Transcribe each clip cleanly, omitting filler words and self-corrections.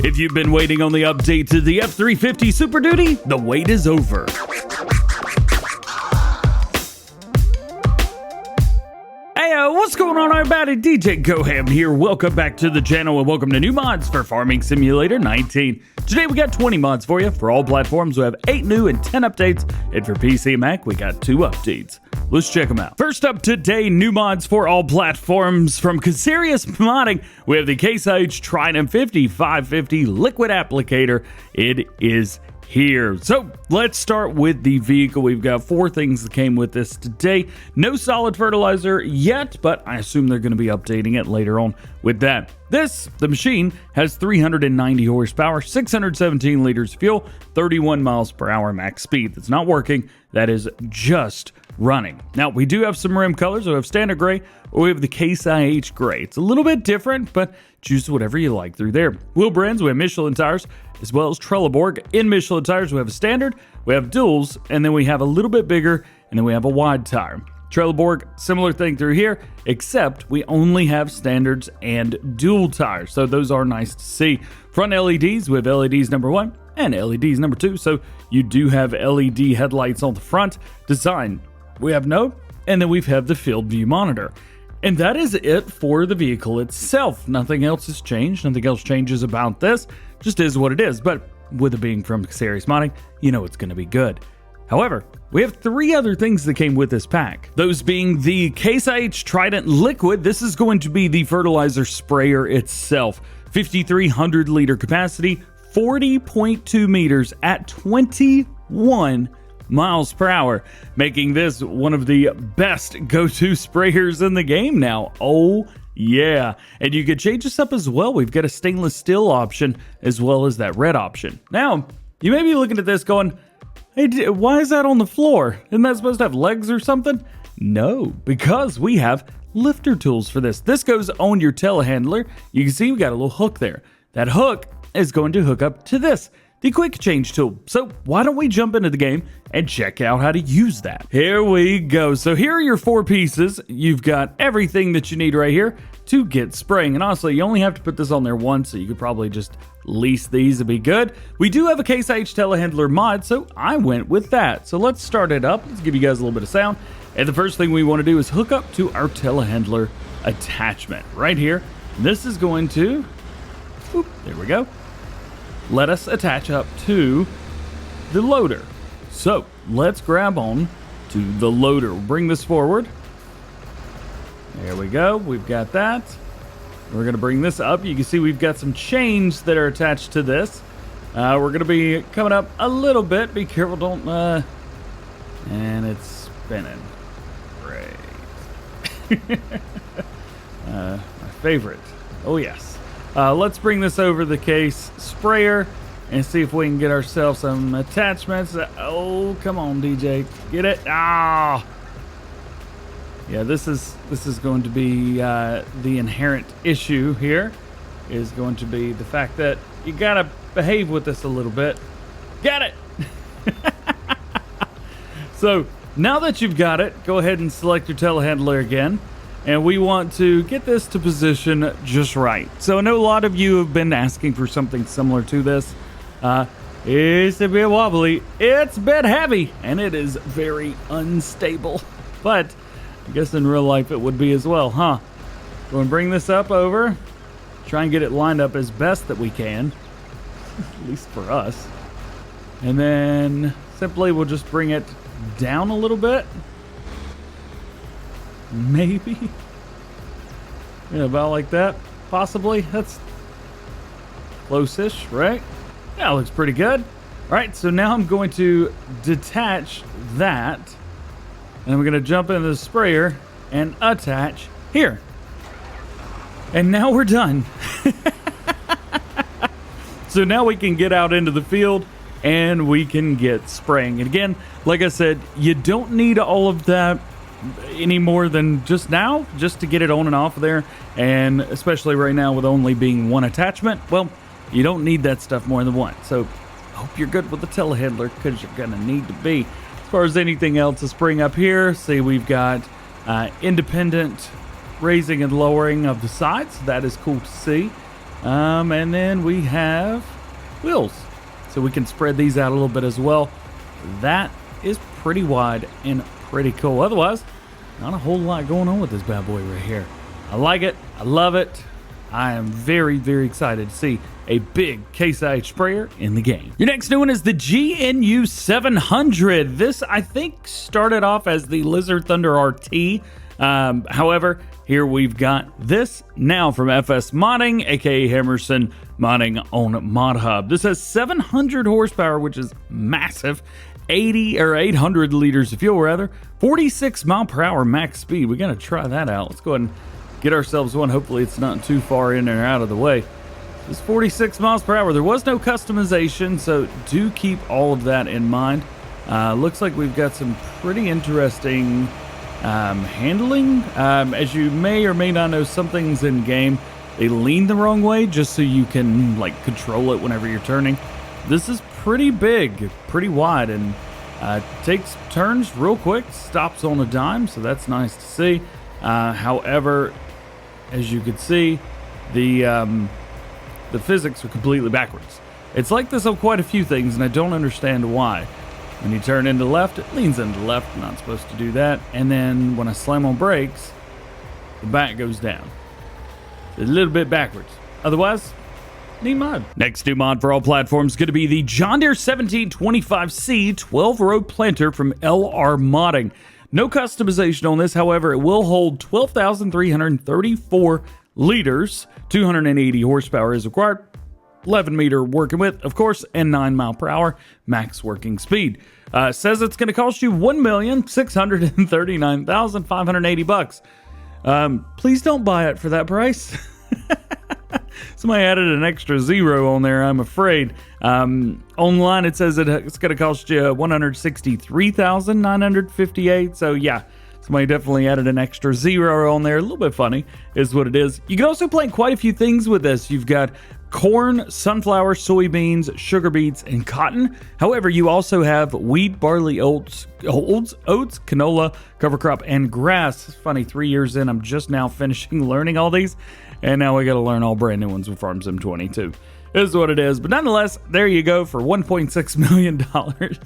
If you've been waiting on the update to the F350 Super Duty, the wait is over. Hey, what's going on, everybody? DjGoHam here. Welcome back to the channel and welcome to new mods for Farming Simulator 19. Today we got 20 mods for you. For all platforms, we have 8 new and 10 updates. And for PC and Mac, we got 2 updates. Let's check them out. First up today, new mods for all platforms. From Serious Modding, we have the IH Trident 550 liquid applicator. It is here. So let's start with the vehicle. We've got 4 things that came with this today. No solid fertilizer yet, but I assume they're going to be updating it later on with that. The machine has 390 horsepower, 617 liters of fuel, 31 miles per hour max speed. That's not working. That is just running. Now, we do have some rim colors. We have standard gray, or we have the Case IH gray. It's a little bit different, but choose whatever you like through there. Wheel brands, we have Michelin tires, as well as Trelleborg. In Michelin tires, we have a standard, we have duals, and then we have a little bit bigger, and then we have a wide tire. Trelleborg, similar thing through here, except we only have standards and dual tires, so those are nice to see. Front LEDs, we have LEDs number 1 and LEDs number 2, so you do have LED headlights on the front. Design, we have no, and then we have the field view monitor. And that is it for the vehicle itself. Nothing else has changed. Nothing else changes about this. Just is what it is. But with it being from Serious Modding, you know it's going to be good. However, we have 3 other things that came with this pack. Those being the Case IH Trident Liquid. This is going to be the fertilizer sprayer itself. 5,300 liter capacity, 40.2 meters at 21 miles per hour, making this one of the best go-to sprayers in the game now. Oh yeah, and you can change this up as well. We've got a stainless steel option as well as that red option. Now, you may be looking at this going, hey, why is that on the floor? Isn't that supposed to have legs or something? No, because we have lifter tools for this. This goes on your telehandler. You can see we got a little hook there. That hook is going to hook up to this, the quick change tool. So why don't we jump into the game and check out how to use that. Here we go. So here are your 4 pieces. You've got everything that you need right here to get spraying. And honestly, you only have to put this on there once, so you could probably just lease these and be good. We do have a Case IH telehandler mod, so I went with that. So let's start it up. Let's give you guys a little bit of sound. And the first thing we want to do is hook up to our telehandler attachment right here. This is going to, whoop, there we go, let us attach up to the loader. So let's grab on to the loader. We'll bring this forward. There we go. We've got that. We're going to bring this up. You can see we've got some chains that are attached to this. We're going to be coming up a little bit. Be careful, don't, and it's spinning. Great. My favorite. Oh yes. Let's bring this over the Case sprayer and see if we can get ourselves some attachments. Oh, come on, DJ. Get it? Ah. Yeah, this is going to be the inherent issue here is going to be the fact that you got to behave with this a little bit. Got it. So now that you've got it, go ahead and select your telehandler again. And we want to get this to position just right. So I know a lot of you have been asking for something similar to this. It's a bit wobbly, it's a bit heavy, and it is very unstable. But I guess in real life it would be as well, huh? We're going to bring this up over, try and get it lined up as best that we can, at least for us. And then simply we'll just bring it down a little bit. Maybe. Yeah, about like that. Possibly. That's close-ish, right? Yeah, looks pretty good. All right, so now I'm going to detach that. And we're going to jump into the sprayer and attach here. And now we're done. So now we can get out into the field and we can get spraying. And again, like I said, you don't need all of that any more than just now, just to get it on and off of there. And especially right now with only being 1 attachment, well, you don't need that stuff more than once. So hope you're good with the telehandler, because you're gonna need to be. As far as anything else to spring up here, see we've got independent raising and lowering of the sides. That is cool to see. And then we have wheels, so we can spread these out a little bit as well. That is pretty wide and pretty cool. Otherwise, not a whole lot going on with this bad boy right here. I like it. I love it. I am very, very excited to see a big Case IH sprayer in the game. Your next new one is the GNU 700. This, I think, started off as the Lizard Thunder RT. However, here we've got this now from FS Modding, aka Hammerson Modding on Mod Hub. This has 700 horsepower, which is massive. 800 liters of fuel, rather. 46 mile per hour max speed. We gotta try that out. Let's go ahead and get ourselves one. Hopefully it's not too far in or out of the way. It's 46 miles per hour. There was no customization, so do keep all of that in mind. Looks like we've got some pretty interesting handling. As you may or may not know, some things in game, they lean the wrong way just so you can like control it whenever you're turning. This is pretty big, pretty wide, and takes turns real quick, stops on a dime, so that's nice to see. However, as you can see, the physics are completely backwards. It's like this on quite a few things, and I don't understand why. When you turn into left, it leans into left. Not supposed to do that. And then when I slam on brakes, the back goes down. A little bit backwards. Otherwise, neat mod. Next new mod for all platforms is going to be the John Deere 1725C 12-row planter from LR Modding. No customization on this, however, it will hold 12,334 liters, 280 horsepower is required, 11 meter working width, of course, and 9 mile per hour max working speed. Says it's going to cost you $1,639,580. Please don't buy it for that price. Somebody added an extra zero on there, I'm afraid. Online it says it's going to cost you $163,958. So yeah, somebody definitely added an extra zero on there. A little bit funny is what it is. You can also plant quite a few things with this. You've got corn, sunflower, soybeans, sugar beets, and cotton. However, you also have wheat, barley, oats, canola, cover crop, and grass. It's funny, 3 years in, I'm just now finishing learning all these, and now we got to learn all brand new ones with Farm Sim 22. Is what it is. But nonetheless, there you go. For $1.6 million,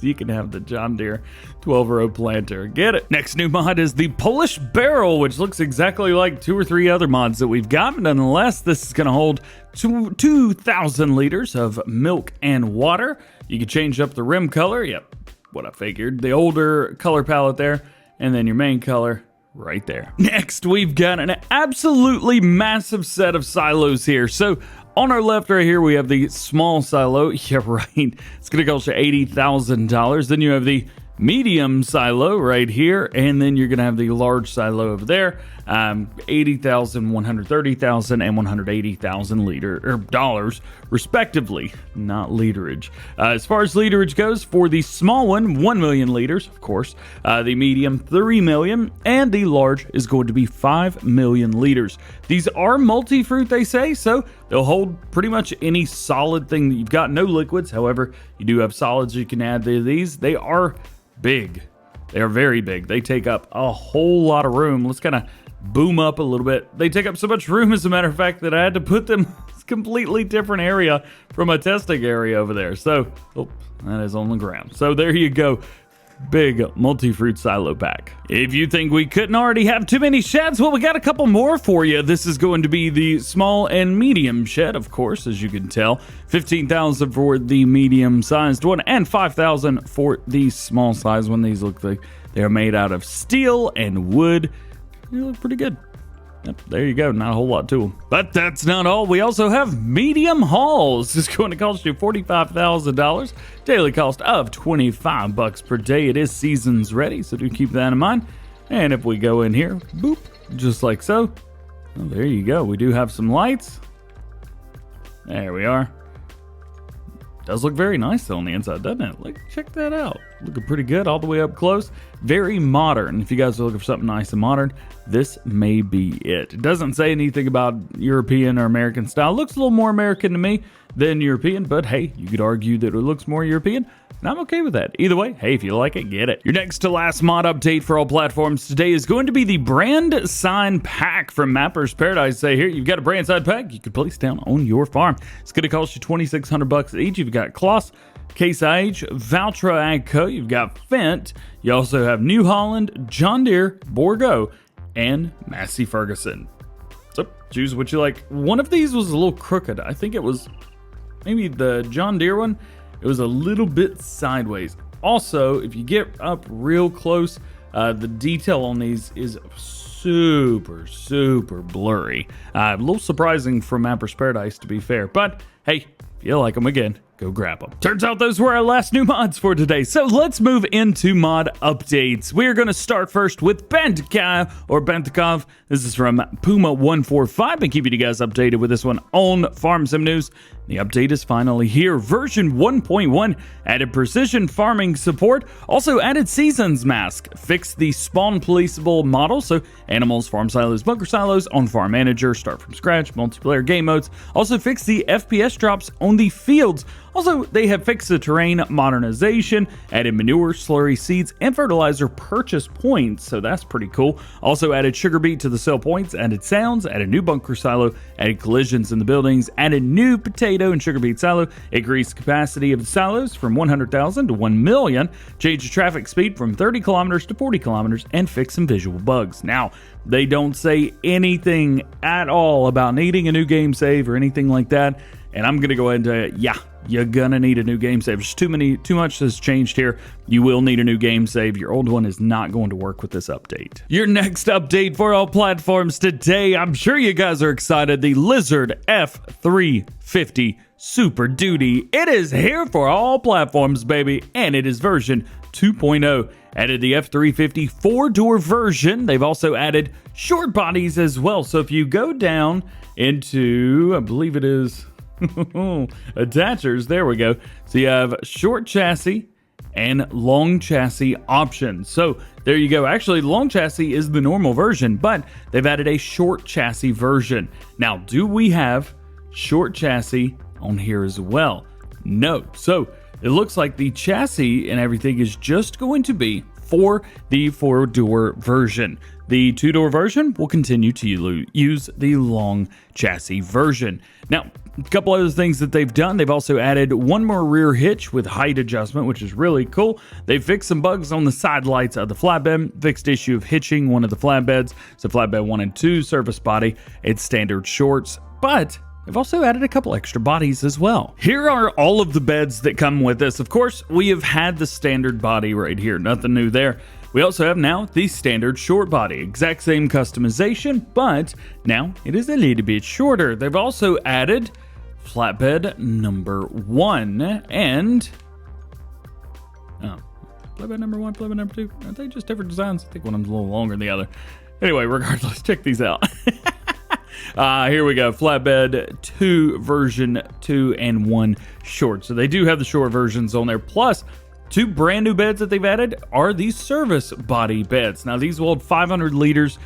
you can have the John Deere 12-row planter. Get it. Next new mod is the Polish barrel, which looks exactly like 2 or 3 other mods that we've got. But nonetheless, this is going to hold 2,000 liters of milk and water. You can change up the rim color. Yep, what I figured. The older color palette there, and then your main color right there. Next, we've got an absolutely massive set of silos here. So on our left right here, we have the small silo. Yeah, right. It's going to cost you $80,000. Then you have the medium silo right here, and then you're going to have the large silo over there. $80,000, $130,000, and $180,000 dollars, respectively, not literage. As far as literage goes, for the small one, 1 million liters, of course. The medium, 3 million, and the large is going to be 5 million liters. These are multi-fruit, they say, so they'll hold pretty much any solid thing that you've got. No liquids, however, you do have solids you can add to these. They are big. They are very big. They take up a whole lot of room. Let's kind of boom up a little bit. They take up so much room, as a matter of fact, that I had to put them in a completely different area from a testing area over there. So, oh, that is on the ground. So there you go. Big multi-fruit silo pack. If you think we couldn't already have too many sheds, well, we got a couple more for you. This is going to be the small and medium shed, of course, as you can tell. $15,000 for the medium-sized one, and $5,000 for the small size one. These look like they're made out of steel and wood. They look pretty good. Yep, there you go. Not a whole lot to them. But that's not all. We also have medium hauls. It's going to cost you $45,000. Daily cost of $25 per day. It is seasons ready, so do keep that in mind. And if we go in here, boop, just like so. Well, there you go. We do have some lights. There we are. Does look very nice though on the inside, doesn't it? Like, check that out. Looking pretty good all the way up close. Very modern. If you guys are looking for something nice and modern, this may be it. It doesn't say anything about European or American style. It looks a little more American to me than European, but hey, you could argue that it looks more European. And I'm okay with that. Either way, hey, if you like it, get it. Your next to last mod update for all platforms today is going to be the brand sign pack from Mapper's Paradise. Say here, you've got a brand sign pack you can place down on your farm. It's going to cost you $2,600 each. You've got Kloss, Case IH, Valtra Agco, you've got Fendt, you also have New Holland, John Deere, Borgo, and Massey Ferguson. So choose what you like. One of these was a little crooked. I think it was maybe the John Deere one. It was a little bit sideways. Also, if you get up real close, the detail on these is super blurry. A little surprising from Mapper's Paradise, to be fair. But hey, if you like them again, go grab them. Turns out those were our last new mods for today. So let's move into mod updates. We're going to start first with Bantikow or Bantikow. This is from Puma145 and keeping you guys updated with this one on Farm Sim News. The update is finally here. Version 1.1 added precision farming support, also added seasons mask, fixed the spawn placeable model, so animals, farm silos, bunker silos, on farm manager, start from scratch, multiplayer game modes, also fixed the FPS drops on the fields. Also, they have fixed the terrain modernization, added manure, slurry, seeds, and fertilizer purchase points, so that's pretty cool. Also added sugar beet to the sell points, added sounds, added new bunker silo, added collisions in the buildings, added new potato and sugar beet silo, increased capacity of the silos from 100,000 to 1 million, changed the traffic speed from 30 kilometers to 40 kilometers, and fixed some visual bugs. Now, they don't say anything at all about needing a new game save or anything like that, and I'm going to go ahead and tell you, yeah, you're gonna need a new game save. There's too much has changed here. You will need a new game save. Your old one is not going to work with this update. Your next update for all platforms today, I'm sure you guys are excited. The Lizard F350 Super Duty. It is here for all platforms, baby, and it is version 2.0. Added the F350 4-door version. They've also added short bodies as well. So if you go down into, I believe it is attachers, there we go. So you have short chassis and long chassis options. So there you go. Actually, long chassis is the normal version, but they've added a short chassis version. Now, do we have short chassis on here as well? No. So it looks like the chassis and everything is just going to be for the 4-door version. The 2-door version will continue to use the long chassis version. Now, a couple other things that they've done. They've also added one more rear hitch with height adjustment, which is really cool. They fixed some bugs on the side lights of the flatbed, fixed issue of hitching one of the flatbeds. So flatbed 1 and 2, service body, it's standard shorts, but they've also added a couple extra bodies as well. Here are all of the beds that come with this. Of course, we have had the standard body right here. Nothing new there. We also have now the standard short body. Exact same customization, but now it is a little bit shorter. They've also added flatbed number 1 and flatbed number 1, flatbed number 2. Are they just different designs? I think one of them's a little longer than the other. Anyway, regardless, check these out. Here we go. Flatbed 2 version 2 and 1 short. So they do have the short versions on there. Plus, 2 brand new beds that they've added are these service body beds. Now these will hold 5,000 liters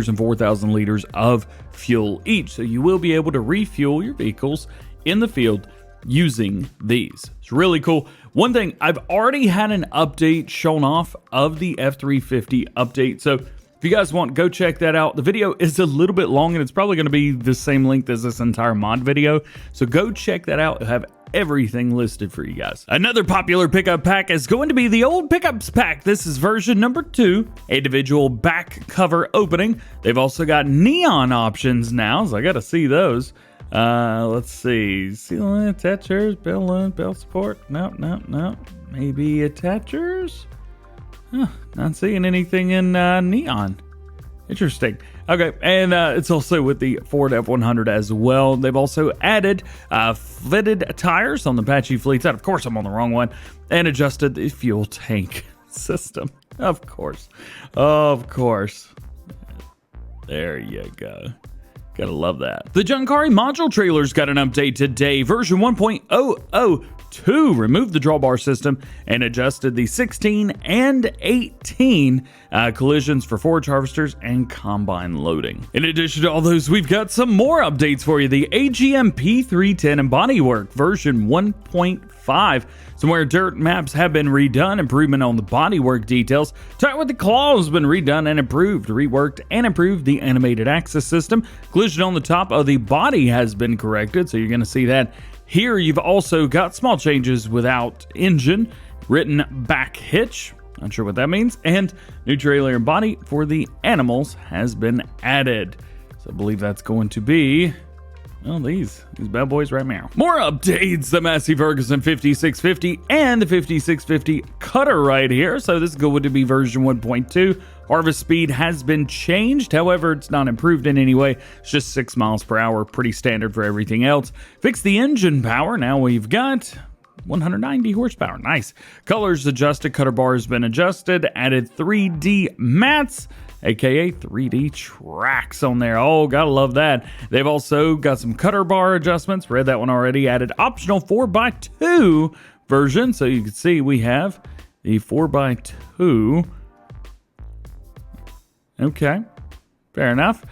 and 4,000 liters of fuel each. So you will be able to refuel your vehicles in the field using these. It's really cool. One thing, I've already had an update shown off of the F350 update. So if you guys want, go check that out. The video is a little bit long and it's probably going to be the same length as this entire mod video. So go check that out. It'll have everything listed for you guys. Another popular pickup pack is going to be the old pickups pack. This is version number 2, individual back cover opening. They've also got neon options now, so I got to see those. Let's see. Sealant, attachers, bell support. No. Maybe attachers? Huh, not seeing anything in neon. Interesting. Okay, and it's also with the Ford F100 as well. They've also added fitted tires on the Apache fleet side. Of course, I'm on the wrong one. And adjusted the fuel tank system. Of course. There you go. Gotta love that. The Junkkari module trailer's got an update today. Version 1.00 2 removed the drawbar system and adjusted the 16 and 18 collisions for forage harvesters and combine loading. In addition to all those, we've got some more updates for you. The AGM P310 And Bodywork version 1.5. Some where dirt maps have been redone, improvement on the bodywork details. Start with the claws been redone and improved, reworked and improved the animated axis system. Collision on the top of the body has been corrected, so you're going to see that here. You've also got small changes without engine, written back hitch, not sure what that means, and new trailer and body for the animals has been added. So I believe that's going to be, well, these bad boys right now. More updates, the Massey Ferguson 5650 and the 5650 cutter right here. So this is going to be version 1.2. Harvest speed has been changed. However, it's not improved in any way. It's just 6 miles per hour, pretty standard for everything else. Fix the engine power. Now we've got 190 horsepower. Nice. Colors adjusted. Cutter bar has been adjusted. Added 3D mats, aka 3D tracks on there. Oh, gotta love that. They've also got some cutter bar adjustments. Read that one already. Added optional 4x2 version. So you can see we have the 4x2. Okay, fair enough.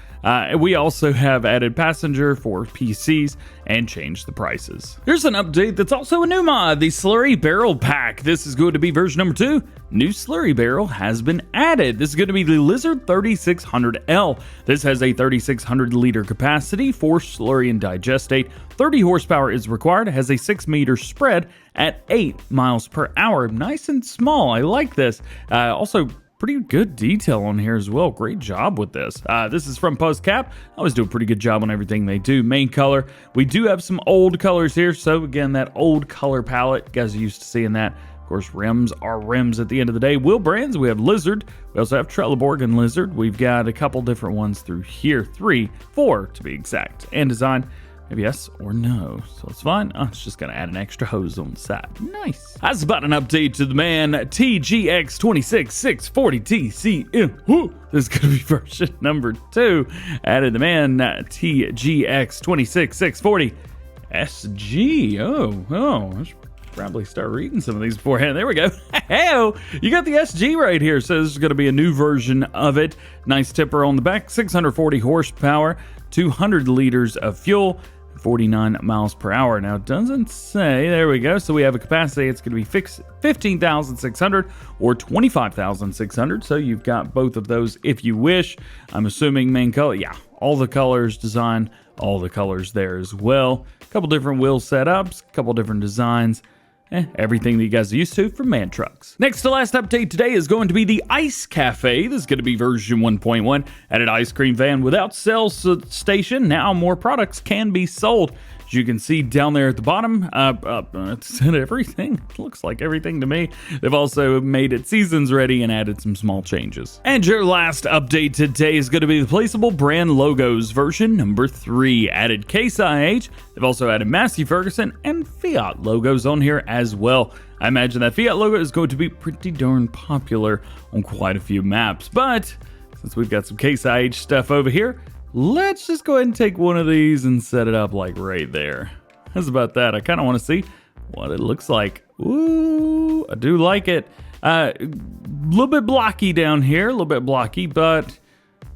We also have added passenger for PCs and changed the prices. Here's an update that's also a new mod, the Slurry Barrel Pack. This is going to be version number 2. New Slurry Barrel has been added. This is going to be the Lizard 3600L. This has a 3,600 liter capacity for slurry and digestate. 30 horsepower is required. It has a 6 meter spread at 8 miles per hour. Nice and small. I like this. Also, pretty good detail on here as well. Great job with this. This is from PostCap. I always do a pretty good job on everything they do. Main color. We do have some old colors here. So again, that old color palette. You guys are used to seeing that. Of course, rims are rims at the end of the day. Wheel brands. We have Lizard. We also have Trelleborg and Lizard. We've got a couple different ones through here. 3, 4 to be exact. And design. Maybe yes or no. So it's fine. Oh, it's just going to add an extra hose on the side. Nice. That's about an update to the man TGX26640TCM. Woo. This is going to be version number 2. Added the man TGX26640SG. Oh, I should probably start reading some of these beforehand. There we go. Hey, you got the SG right here. So this is going to be a new version of it. Nice tipper on the back. 640 horsepower. 200 liters of fuel. 49 miles per hour. Now it doesn't say. There we go. So we have a capacity. It's going to be 15,600 or 25,600. So you've got both of those if you wish. I'm assuming main color. Yeah, all the colors, design, all the colors there as well. A couple different wheel setups, a couple different designs. Everything that you guys are used to from Man Trucks. Next to last update today is going to be the Icecafé. This is going to be version 1.1. Added ice cream van without sales station. Now more products can be sold. As you can see down there at the bottom, it's everything. It looks like everything to me. They've also made it seasons ready and added some small changes. And your last update today is going to be the Placeable brand logos version number 3. Added Case IH. They've also added Massey Ferguson and Fiat logos on here as well. I imagine that Fiat logo is going to be pretty darn popular on quite a few maps. But since we've got some Case IH stuff over here, let's just go ahead and take one of these and set it up like right there. How's about that? I kind of want to see what it looks like. Ooh, I do like it. A little bit blocky down here, a little bit blocky, but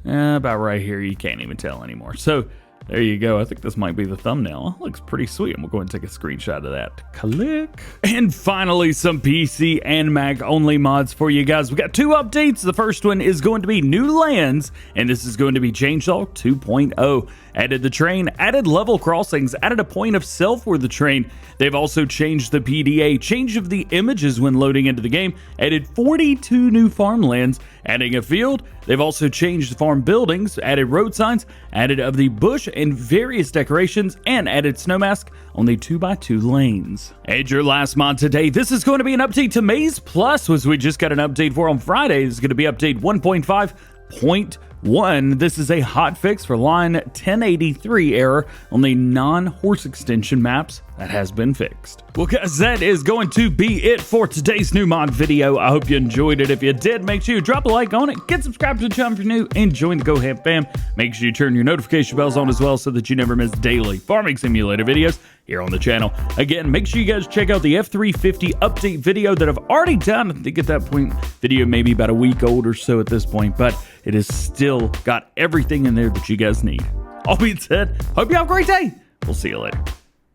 about right here, you can't even tell anymore. So there you go. I think this might be the thumbnail. It looks pretty sweet. I'm going to go ahead and take a screenshot of that. Click. And finally, some PC and Mac only mods for you guys. We got 2 updates. The first one is going to be new lands, and this is going to be Chainsaw 2.0. Added the train, added level crossings, added a point of sale for the train. They've also changed the PDA, change of the images when loading into the game, added 42 new farmlands, adding a field. They've also changed farm buildings, added road signs, added of the bush and various decorations, and added snow mask on the 2x2 lanes. And your last mod today, this is going to be an update to MaizePlus, which we just got an update for on Friday. This is going to be update 1.5.1. One, this is a hotfix for line 1083 error on the non-horse extension maps that has been fixed. Well guys, that is going to be it for today's new mod video. I hope you enjoyed it. If you did, make sure you drop a like on it, get subscribed to the channel if you're new, and join the GoHam fam. Make sure you turn your notification bells on as well so that you never miss daily farming simulator videos here on the channel. Again, make sure you guys check out the F350 update video that I've already done. I think at that point, video may be about a week old or so at this point, but it has still got everything in there that you guys need. All being said, hope you have a great day. We'll see you later.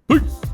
Peace.